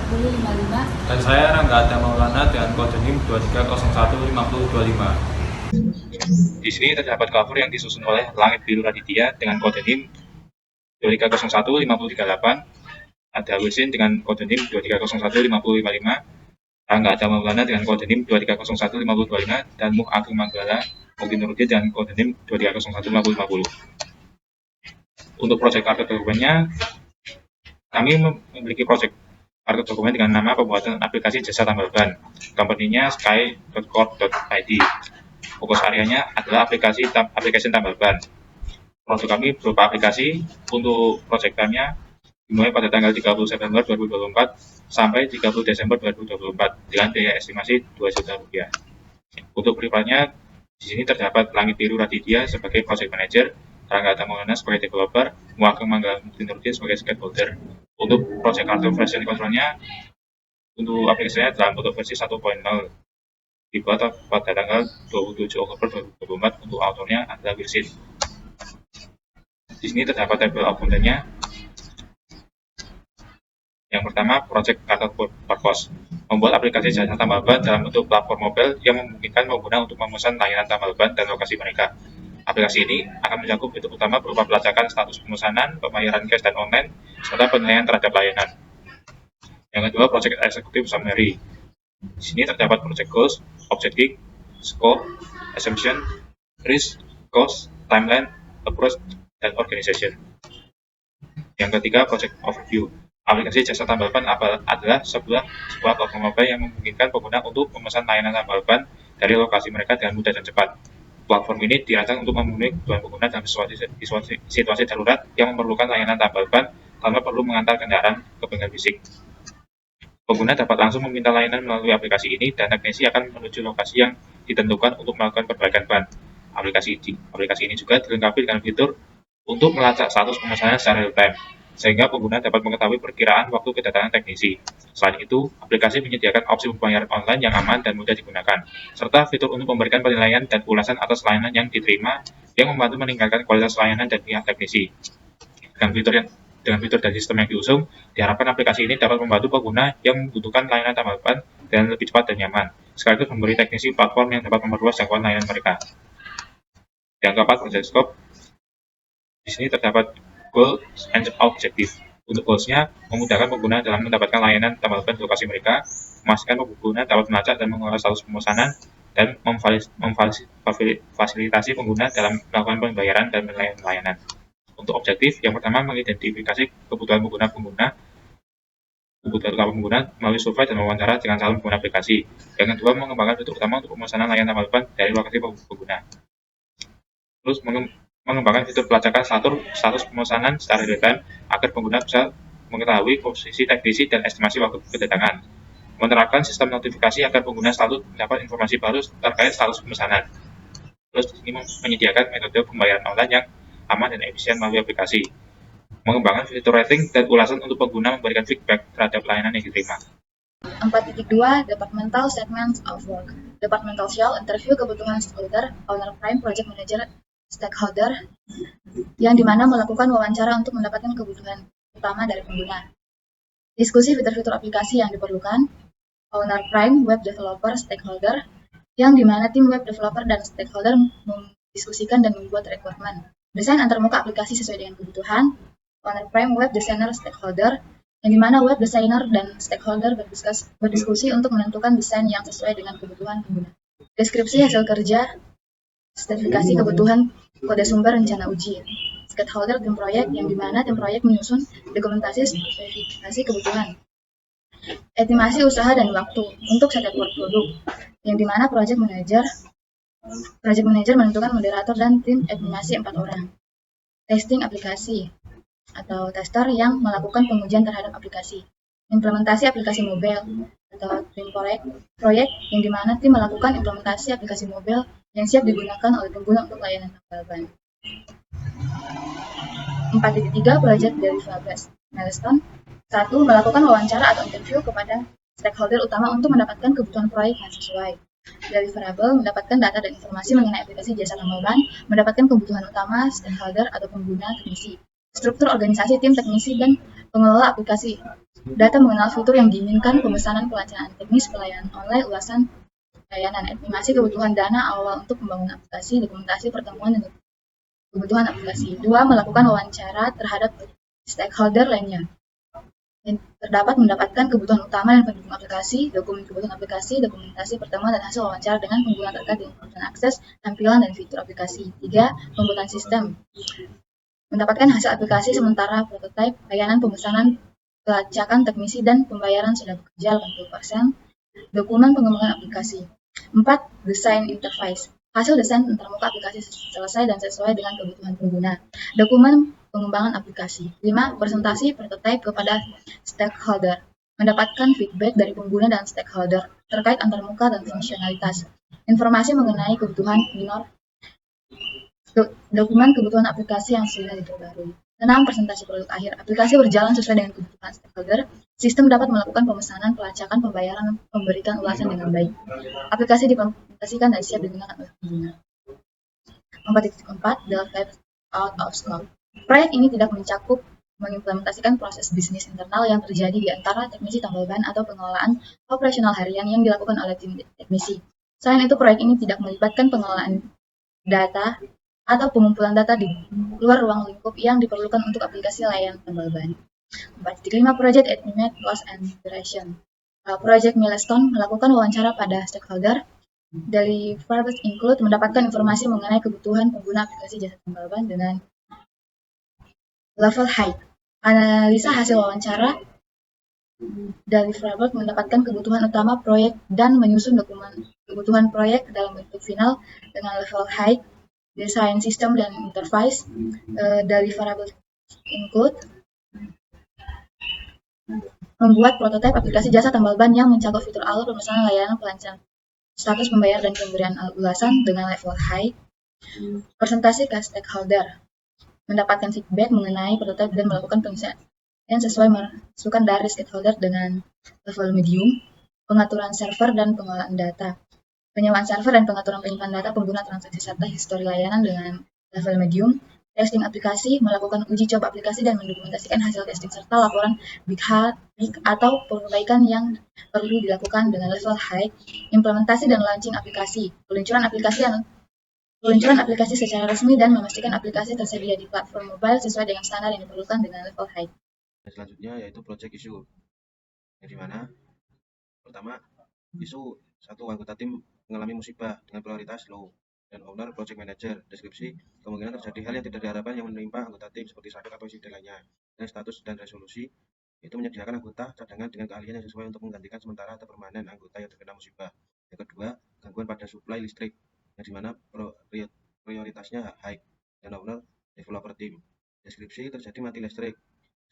Dan saya Rangga Adha Maulana dengan kode NIM 23015025. Di sini terdapat cover yang disusun oleh Langit Biru Raditya dengan kode NIM 23015038, ada Wilson dengan kode NIM 23015055, Rangga Adha Maulana dengan kode NIM 23015025, dan Muh Agung Manggala Mungkin Nurudin dengan kode NIM 23015050. Untuk proyek kartu dokumennya, kami memiliki proyek kartu dokumen dengan nama pembuatan aplikasi jasa tambal ban. Company-nya sky.corp.id. Fokus areanya adalah aplikasi tambal ban. Produk kami berupa aplikasi. Untuk proyek time-nya dimulai pada tanggal 30 September 2024 sampai 30 Desember 2024 dengan biaya estimasi Rp2 juta. Untuk perivalnya, di sini terdapat Langit Biru Raditya sebagai project manager, Rangga Adha Maulana sebagai developer, Muh Agung Manggala Mungkin Nurudin sebagai stakeholder. Untuk project kartu versi controlnya, untuk aplikasinya dalam bentuk versi 1.0, dibuat pada tanggal 27 Oktober 2024. Untuk autornya adalah Wilson. Di sini terdapat tabel of content-nya. Yang pertama, project kartu purpose, membuat aplikasi jasa tambal ban dalam bentuk platform mobile yang memungkinkan pengguna untuk memesan layanan tambal ban dan lokasi mereka. Aplikasi ini akan mencakup fitur utama berupa pelacakan status pemesanan, pembayaran cash dan online, serta penilaian terhadap layanan. Yang kedua, project executive summary. Di sini terdapat project goals, objective, scope, assumption, risk, cost, timeline, approach, dan organization. Yang ketiga, project overview. Aplikasi jasa tambal ban adalah sebuah platform mobile yang memungkinkan pengguna untuk memesan layanan tambal ban dari lokasi mereka dengan mudah dan cepat. Platform ini dirancang untuk memenuhi kebutuhan pengguna dalam situasi darurat yang memerlukan layanan tambal ban tanpa perlu mengantar kendaraan ke bengkel fisik. Pengguna dapat langsung meminta layanan melalui aplikasi ini, dan teknisi akan menuju lokasi yang ditentukan untuk melakukan perbaikan ban. Aplikasi ini juga dilengkapi dengan fitur untuk melacak status pemesanan secara real-time, sehingga pengguna dapat mengetahui perkiraan waktu kedatangan teknisi. Selain itu, aplikasi menyediakan opsi pembayaran online yang aman dan mudah digunakan, serta fitur untuk memberikan penilaian dan ulasan atas layanan yang diterima yang membantu meningkatkan kualitas layanan dan pihak teknisi. Dengan fitur dan sistem yang diusung, diharapkan aplikasi ini dapat membantu pengguna yang membutuhkan layanan tambal ban dengan lebih cepat dan nyaman, sekaligus memberi teknisi platform yang dapat memperluas jangkauan layanan mereka. Yang keempat, project scope. Di sini terdapat goal and objective. Untuk goals-nya, memudahkan pengguna dalam mendapatkan layanan tambal ban di lokasi mereka, memastikan pengguna dapat melacak dan mengolah status pemesanan, dan memfasilitasi pengguna dalam melakukan pembayaran dan penilaian layanan. Untuk objektif, yang pertama, mengidentifikasi kebutuhan pengguna melalui survei dan wawancara dengan calon pengguna aplikasi. Yang kedua, mengembangkan fitur utama untuk pemesanan layanan tambal ban dari lokasi pengguna. Terus, mengembangkan fitur pelacakan status pemesanan secara real-time agar pengguna bisa mengetahui posisi teknisi dan estimasi waktu kedatangan. Menerapkan sistem notifikasi agar pengguna selalu mendapat informasi baru terkait status pemesanan. Terus ini menyediakan metode pembayaran online yang aman dan efisien melalui aplikasi. Mengembangkan fitur rating dan ulasan untuk pengguna memberikan feedback terhadap layanan yang diterima. 4.2 Departmental Statements of Work. Departmental shall interview kebutuhan stakeholder, owner prime, project manager, stakeholder, yang dimana melakukan wawancara untuk mendapatkan kebutuhan utama dari pengguna. Diskusi fitur-fitur aplikasi yang diperlukan, owner prime, web developer, stakeholder, yang dimana tim web developer dan stakeholder mendiskusikan dan membuat requirement. Desain antarmuka aplikasi sesuai dengan kebutuhan, owner prime, web designer, stakeholder, yang dimana web designer dan stakeholder berdiskusi untuk menentukan desain yang sesuai dengan kebutuhan pengguna. Deskripsi hasil kerja, spesifikasi kebutuhan, kode sumber, rencana uji. Stakeholder tim proyek, yang dimana tim proyek menyusun dokumentasi spesifikasi kebutuhan. Estimasi usaha dan waktu untuk setiap produk, yang dimana project manager menentukan moderator dan tim estimasi 4 orang. Testing aplikasi atau tester yang melakukan pengujian terhadap aplikasi. Implementasi aplikasi mobile atau tim proyek, yang dimana tim melakukan implementasi aplikasi mobile yang siap digunakan oleh pengguna untuk layanan tambal ban. 4.3 Project Deliverables Milestone. 1. Melakukan wawancara atau interview kepada stakeholder utama untuk mendapatkan kebutuhan proyek yang sesuai. Deliverable, mendapatkan data dan informasi mengenai aplikasi jasa tambal ban, mendapatkan kebutuhan utama stakeholder atau pengguna teknisi. Struktur organisasi tim teknisi dan Pengelola aplikasi. Data mengenal fitur yang diinginkan, pemesanan, pelancaran teknis, pelayanan online, ulasan layanan, estimasi kebutuhan dana awal untuk membangun aplikasi, dokumentasi pertemuan dan kebutuhan aplikasi. 2. Melakukan wawancara terhadap stakeholder lainnya. Terdapat mendapatkan kebutuhan utama dan pendukung aplikasi, dokumen kebutuhan aplikasi, dokumentasi pertemuan dan hasil wawancara dengan pengguna terkait dengan kebutuhan akses, tampilan, dan fitur aplikasi. 3. Pembuatan sistem. Mendapatkan hasil aplikasi sementara prototipe, layanan pemesanan, pelacakan teknisi, dan pembayaran sudah bekerja 80%. Dokumen pengembangan aplikasi. 4. Desain interface. Hasil desain antarmuka aplikasi selesai dan sesuai dengan kebutuhan pengguna. Dokumen pengembangan aplikasi. 5. Presentasi prototipe kepada stakeholder. Mendapatkan feedback dari pengguna dan stakeholder terkait antarmuka dan fungsionalitas. Informasi mengenai kebutuhan minor. Dokumen kebutuhan aplikasi yang sudah diperbarui. 6. Presentasi produk akhir. Aplikasi berjalan sesuai dengan kebutuhan stakeholder. Sistem dapat melakukan pemesanan, pelacakan, pembayaran, dan memberikan ulasan dengan baik. Aplikasi diimplementasikan dan siap digunakan oleh pengguna. 4.4 Delphi out of scope. Proyek ini tidak mencakup mengimplementasikan proses bisnis internal yang terjadi di antara teknisi tambal ban atau pengelolaan operasional harian yang dilakukan oleh tim teknisi. Selain itu, proyek ini tidak melibatkan pengelolaan data atau pengumpulan data di luar ruang lingkup yang diperlukan untuk aplikasi layanan tambal ban. 4.5 Project Estimate Cost and Duration. Project Milestone melakukan wawancara pada stakeholder. Deliverables include mendapatkan informasi mengenai kebutuhan pengguna aplikasi jasa tambal ban dengan level high. Analisa hasil wawancara. Deliverables mendapatkan kebutuhan utama proyek dan menyusun dokumen kebutuhan proyek dalam bentuk final dengan level high. Desain sistem dan interface. Deliverables include membuat prototipe aplikasi jasa tambal ban yang mencakup fitur alur, pemesanan, layanan, pelancaran, status pembayar, dan pemberian ulasan dengan level high. Presentasi ke stakeholder. Mendapatkan feedback mengenai prototipe dan melakukan penyesuaian yang sesuai masukan dari stakeholder dengan level medium. Pengaturan server dan pengelolaan data. Penyewaan server dan pengaturan penyimpanan data pengguna transaksi serta histori layanan dengan level medium. Testing aplikasi, melakukan uji coba aplikasi dan mendokumentasikan hasil testing serta laporan big atau perbaikan yang perlu dilakukan dengan level high. Implementasi dan launching aplikasi. Peluncuran aplikasi secara resmi dan memastikan aplikasi tersedia di platform mobile sesuai dengan standar yang diperlukan dengan level high. Selanjutnya yaitu project issue, yang dimana pertama isu satu anggota tim mengalami musibah dengan prioritas low dan owner project manager. Deskripsi kemungkinan terjadi hal yang tidak diharapkan yang menimpa anggota tim seperti sakit atau insiden lainnya. Dan status dan resolusi itu menyediakan anggota cadangan dengan keahlian yang sesuai untuk menggantikan sementara atau permanen anggota yang terkena musibah. Yang kedua, gangguan pada suplai listrik, yang dimana prioritasnya high dan owner developer team. Deskripsi terjadi mati listrik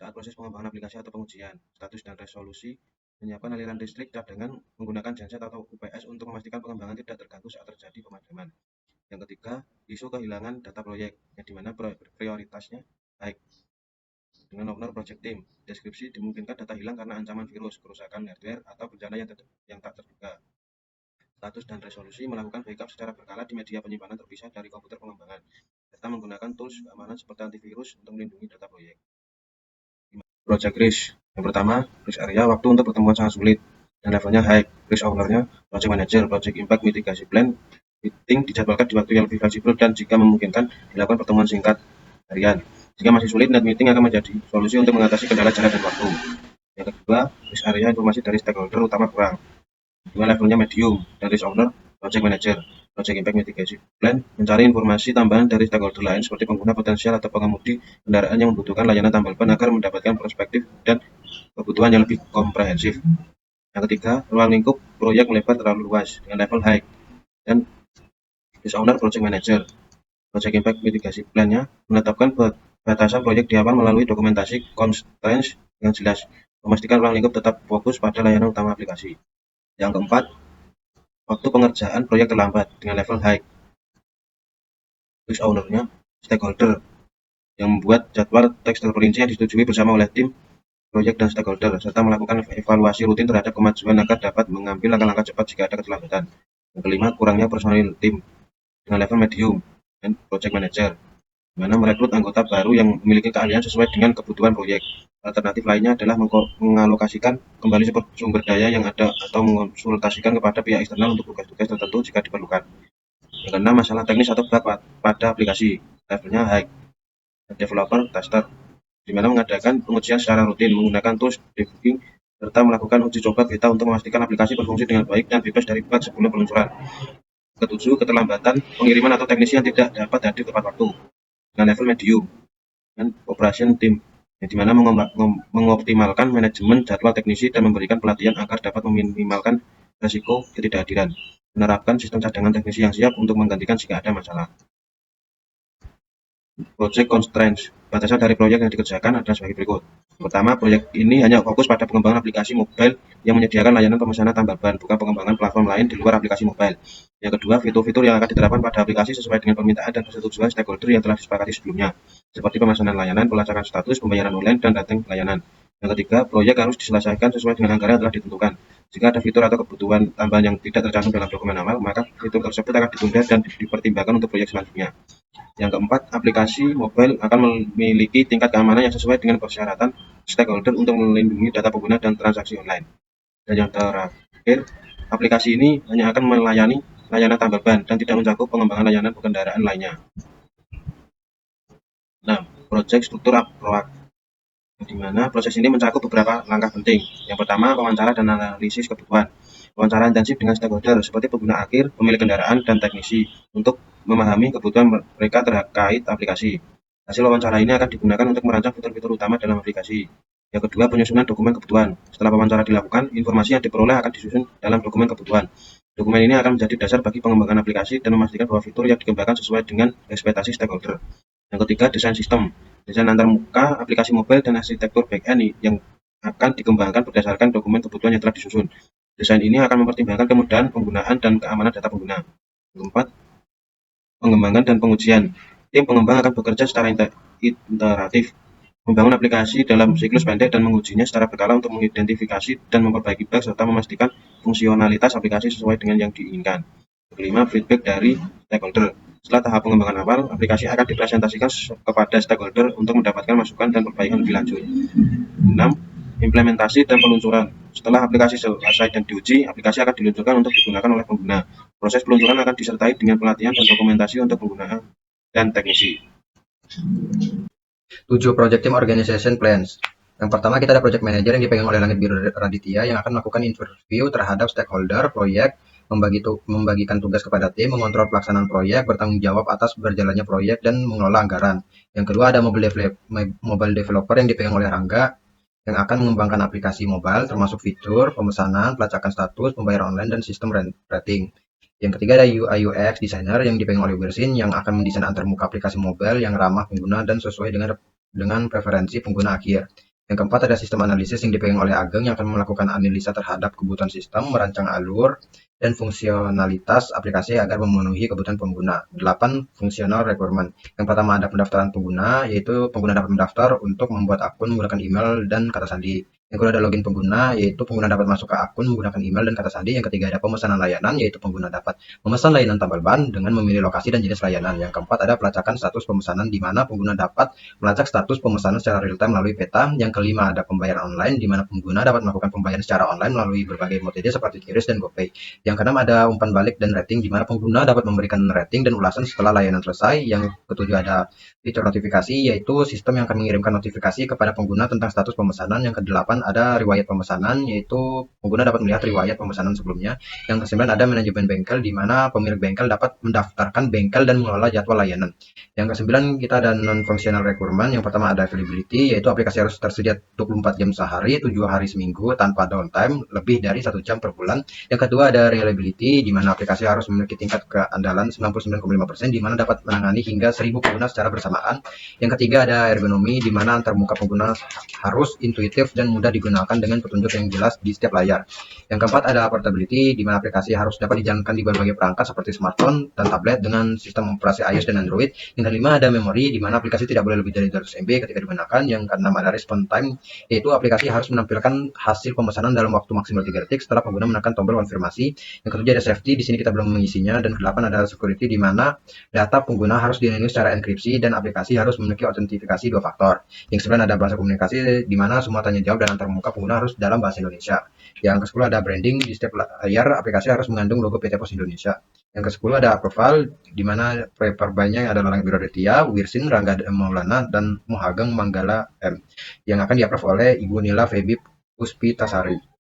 saat proses pengembangan aplikasi atau pengujian. Status dan resolusi menyiapkan aliran listrik cadangan menggunakan genset atau UPS untuk memastikan pengembangan tidak terganggu saat terjadi pemadaman. Yang ketiga, isu kehilangan data proyek, yang dimana prioritasnya baik dengan owner project team. Deskripsi dimungkinkan data hilang karena ancaman virus, kerusakan hardware, atau bencana yang tak terduga. Status dan resolusi melakukan backup secara berkala di media penyimpanan terpisah dari komputer pengembangan, serta menggunakan tools keamanan seperti antivirus untuk melindungi data proyek. Project risk. Yang pertama, risk area, waktu untuk pertemuan sangat sulit dan levelnya high. Risk owner-nya project manager. Project impact mitigasi plan. Meeting dijadwalkan di waktu yang lebih fleksibel dan jika memungkinkan dilakukan pertemuan singkat harian. Jika masih sulit, net meeting akan menjadi solusi untuk mengatasi kendala jarak dan waktu. Yang kedua, risk area, informasi dari stakeholder utama kurang. Kedua, levelnya medium dan risk owner project manager. Project impact mitigation plan mencari informasi tambahan dari stakeholder lain seperti pengguna potensial atau pengemudi kendaraan yang membutuhkan layanan tambal ban agar mendapatkan perspektif dan kebutuhan yang lebih komprehensif. Yang ketiga, ruang lingkup proyek melebar terlalu luas dengan level high dan risk owner project manager. Project impact mitigation plan-nya menetapkan batasan proyek di awal melalui dokumentasi constraints yang jelas, memastikan ruang lingkup tetap fokus pada layanan utama aplikasi. Yang keempat, waktu pengerjaan proyek terlambat dengan level high. Risk owner-nya stakeholder yang membuat jadwal teks terperinci yang disetujui bersama oleh tim proyek dan stakeholder serta melakukan evaluasi rutin terhadap kemajuan agar dapat mengambil langkah-langkah cepat jika ada keterlambatan. Yang kelima, kurangnya personil tim dengan level medium dan project manager. di mana merekrut anggota baru yang memiliki keahlian sesuai dengan kebutuhan proyek. Alternatif lainnya adalah mengalokasikan kembali sumber daya yang ada atau mengonsultasikan kepada pihak eksternal untuk tugas-tugas tertentu jika diperlukan. Yang keenam, masalah teknis atau bug pada aplikasi. Levelnya high developer tester, di mana mengadakan pengujian secara rutin menggunakan tools debugging serta melakukan uji coba beta untuk memastikan aplikasi berfungsi dengan baik dan bebas dari bug sebelum peluncuran. Ketujuh, keterlambatan pengiriman atau teknisi yang tidak dapat hadir tepat waktu dengan level medium dan operation team, yang dimana mengoptimalkan manajemen jadwal teknisi dan memberikan pelatihan agar dapat meminimalkan risiko ketidakhadiran. Menerapkan sistem cadangan teknisi yang siap untuk menggantikan jika ada masalah. Project constraints. Batasan dari proyek yang dikerjakan adalah sebagai berikut. Pertama, proyek ini hanya fokus pada pengembangan aplikasi mobile yang menyediakan layanan pemesanan tambal ban, bukan pengembangan platform lain di luar aplikasi mobile. Yang kedua, fitur-fitur yang akan diterapkan pada aplikasi sesuai dengan permintaan dan persetujuan stakeholder yang telah disepakati sebelumnya, seperti pemesanan layanan, pelacakan status, pembayaran online, dan rating layanan. Yang ketiga, proyek harus diselesaikan sesuai dengan anggaran yang telah ditentukan. Jika ada fitur atau kebutuhan tambahan yang tidak tercantum dalam dokumen awal, maka fitur tersebut akan ditunda dan dipertimbangkan untuk proyek selanjutnya. Yang keempat, aplikasi mobile akan memiliki tingkat keamanan yang sesuai dengan persyaratan stakeholder untuk melindungi data pengguna dan transaksi online. Dan yang terakhir, aplikasi ini hanya akan melayani layanan tambal ban dan tidak mencakup pengembangan layanan kendaraan lainnya. Nah, project struktur PROAK, di mana proses ini mencakup beberapa langkah penting. Yang pertama, wawancara dan analisis kebutuhan. Wawancara intensif dengan stakeholder seperti pengguna akhir, pemilik kendaraan, dan teknisi untuk memahami kebutuhan mereka terkait aplikasi. Hasil wawancara ini akan digunakan untuk merancang fitur-fitur utama dalam aplikasi. Yang kedua, penyusunan dokumen kebutuhan. Setelah wawancara dilakukan, informasi yang diperoleh akan disusun dalam dokumen kebutuhan. Dokumen ini akan menjadi dasar bagi pengembangan aplikasi dan memastikan bahwa fitur yang dikembangkan sesuai dengan ekspektasi stakeholder. Yang ketiga, desain sistem. Desain antarmuka aplikasi mobile dan arsitektur back-end yang akan dikembangkan berdasarkan dokumen kebutuhan yang telah disusun. Desain ini akan mempertimbangkan kemudahan penggunaan dan keamanan data pengguna. Yang keempat, pengembangan dan pengujian. Tim pengembang akan bekerja secara iteratif, membangun aplikasi dalam siklus pendek dan mengujinya secara berkala untuk mengidentifikasi dan memperbaiki bug serta memastikan fungsionalitas aplikasi sesuai dengan yang diinginkan. Kelima, feedback dari stakeholder. Setelah tahap pengembangan awal, aplikasi akan dipresentasikan kepada stakeholder untuk mendapatkan masukan dan perbaikan lebih lanjut. 6. Implementasi dan peluncuran. Setelah aplikasi selesai dan diuji, aplikasi akan diluncurkan untuk digunakan oleh pengguna. Proses peluncuran akan disertai dengan pelatihan dan dokumentasi untuk pengguna dan teknisi. 7. Project Team Organization Plans. Yang pertama, kita ada project manager yang dipegang oleh Langit Biru Raditya yang akan melakukan interview terhadap stakeholder proyek, membagikan tugas kepada tim, mengontrol pelaksanaan proyek, bertanggung jawab atas berjalannya proyek, dan mengelola anggaran. Yang kedua, ada mobile developer yang dipegang oleh Rangga yang akan mengembangkan aplikasi mobile termasuk fitur, pemesanan, pelacakan status, pembayaran online, dan sistem rating. Yang ketiga, ada UI UX designer yang dipegang oleh Bersin yang akan mendesain antarmuka aplikasi mobile yang ramah pengguna dan sesuai dengan preferensi pengguna akhir. Yang keempat, ada sistem analisis yang dipegang oleh Ageng yang akan melakukan analisa terhadap kebutuhan sistem, merancang alur dan fungsionalitas aplikasi agar memenuhi kebutuhan pengguna. 8. Functional requirement. Yang pertama, ada pendaftaran pengguna, yaitu pengguna dapat mendaftar untuk membuat akun menggunakan email dan kata sandi. Yang kedua, ada login pengguna, yaitu pengguna dapat masuk ke akun menggunakan email dan kata sandi. Yang ketiga, ada pemesanan layanan, yaitu pengguna dapat memesan layanan tambal ban dengan memilih lokasi dan jenis layanan. Yang keempat, ada pelacakan status pemesanan, di mana pengguna dapat melacak status pemesanan secara real-time melalui peta. Yang kelima, ada pembayaran online, di mana pengguna dapat melakukan pembayaran secara online melalui berbagai metode seperti QRIS dan GoPay. Yang keenam, ada umpan balik dan rating, di mana pengguna dapat memberikan rating dan ulasan setelah layanan selesai. Yang ketujuh, ada fitur notifikasi, yaitu sistem yang akan mengirimkan notifikasi kepada pengguna tentang status pemesanan. Yang kedelapan, ada riwayat pemesanan, yaitu pengguna dapat melihat riwayat pemesanan sebelumnya. Yang kesembilan, ada manajemen bengkel, di mana pemilik bengkel dapat mendaftarkan bengkel dan mengelola jadwal layanan. Yang kesembilan, kita ada non-functional requirement. Yang pertama, ada availability, yaitu aplikasi harus tersedia 24 jam sehari, 7 hari seminggu tanpa downtime, lebih dari 1 jam per bulan. Yang kedua, ada reliability, di mana aplikasi harus memiliki tingkat keandalan 99,5%, di mana dapat menangani hingga 1000 pengguna secara bersamaan. Yang ketiga, ada ergonomi, di mana antarmuka pengguna harus intuitif dan mudah mudah digunakan dengan petunjuk yang jelas di setiap layar. Yang keempat adalah portability, di mana aplikasi harus dapat dijalankan di berbagai perangkat seperti smartphone dan tablet dengan sistem operasi iOS dan Android. Yang kelima ada memori, di mana aplikasi tidak boleh lebih dari 200 MB ketika digunakan. Yang keenam ada response time, yaitu aplikasi harus menampilkan hasil pemesanan dalam waktu maksimal 3 detik setelah pengguna menekan tombol konfirmasi. Yang ketujuh ada safety, di sini kita belum mengisinya. Dan kedelapan adalah security, di mana data pengguna harus dilindungi secara enkripsi dan aplikasi harus memiliki autentifikasi 2 faktor. Yang ke-9 ada bahasa komunikasi, di mana semua tanya jawab dan antarmuka pengguna harus dalam bahasa Indonesia. Yang ke-10 ada branding, di setiap layar aplikasi harus mengandung logo PT Pos Indonesia. Yang ke-10 ada approval, di mana perbaikannya adalah Langit Biru Raditya, Wirsin, Rangga Maulana, dan Mohageng Manggala M, yang akan di-approve oleh Ibu Nila Febi Puspitasari.